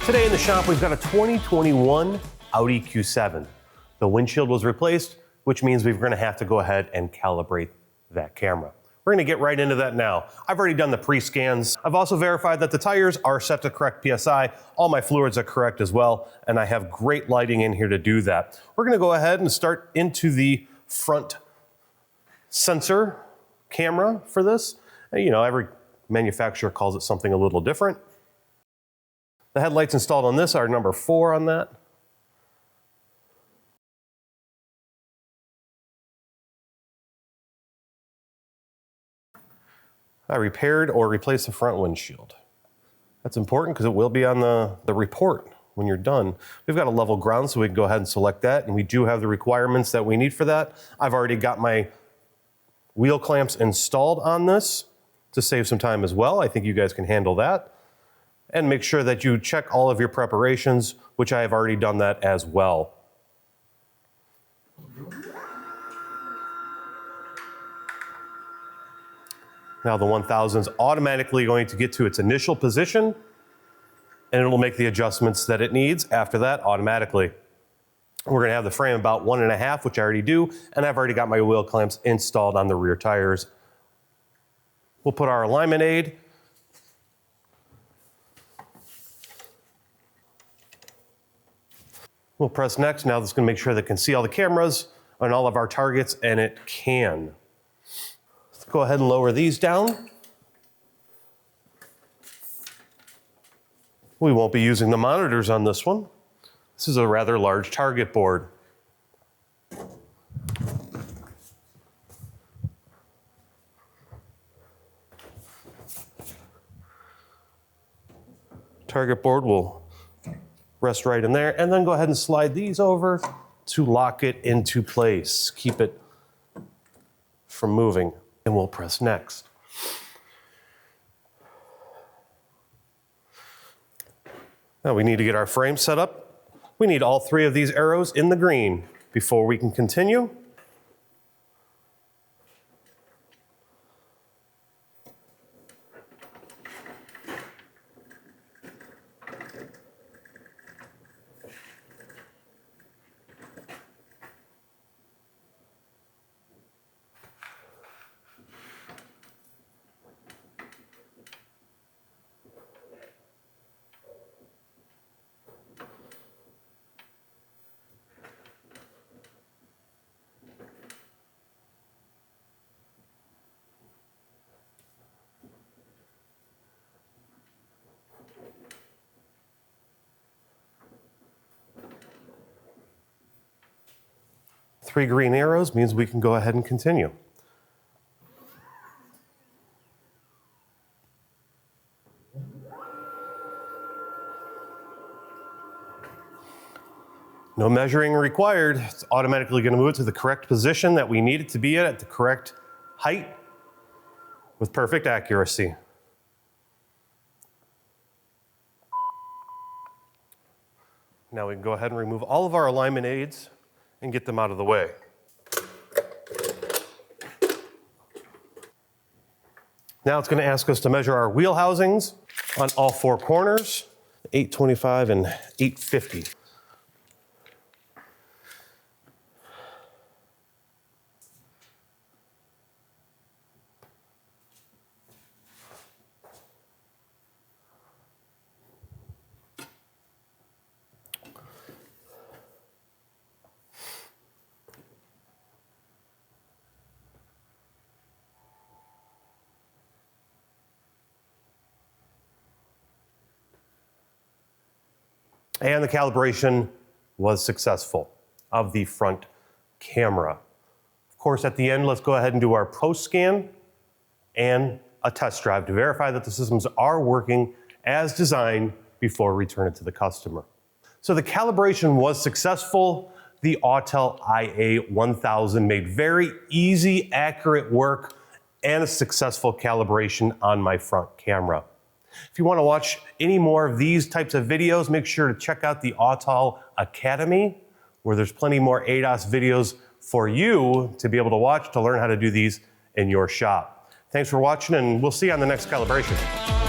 Today in the shop, we've got a 2021 Audi Q7. The windshield was replaced, which means we're gonna have to go ahead and calibrate that camera. We're gonna get right into that now. I've already done the pre-scans. I've also verified that the tires are set to correct PSI. All my fluids are correct as well, and I have great lighting in here to do that. We're gonna go ahead and start into the front sensor camera for this. You know, every manufacturer calls it something a little different. The headlights installed on this are number 4 on that. I repaired or replaced the front windshield. That's important because it will be on the report when you're done. We've got a level ground, so we can go ahead and select that, and we do have the requirements that we need for that. I've already got my wheel clamps installed on this to save some time as well. I think you guys can handle that. And make sure that you check all of your preparations, which I have already done that as well. Now the 1000 is automatically going to get to its initial position, and it will make the adjustments that it needs after that automatically. We're gonna have the frame about 1.5, which I already do, and I've already got my wheel clamps installed on the rear tires. We'll put our alignment aid. We'll press next. Now this is gonna make sure that it can see all the cameras on all of our targets, and it can. Let's go ahead and lower these down. We won't be using the monitors on this one. This is a rather large target board. Target board will rest right in there, and then go ahead and slide these over to lock it into place. Keep it from moving, and we'll press next. Now we need to get our frame set up. We need all 3 of these arrows in the green before we can continue. Three green arrows means we can go ahead and continue. No measuring required. It's automatically going to move it to the correct position that we need it to be at the correct height with perfect accuracy. Now we can go ahead and remove all of our alignment aids and get them out of the way. Now it's going to ask us to measure our wheel housings on all 4 corners, 825 and 850. And the calibration was successful of the front camera. Of course, at the end, let's go ahead and do our post scan and a test drive to verify that the systems are working as designed before return it to the customer. So the calibration was successful. The Autel IA1000 made very easy, accurate work and a successful calibration on my front camera. If you want to watch any more of these types of videos, make sure to check out the Autel Academy, where there's plenty more ADAS videos for you to be able to watch to learn how to do these in your shop. Thanks for watching, and we'll see you on the next calibration.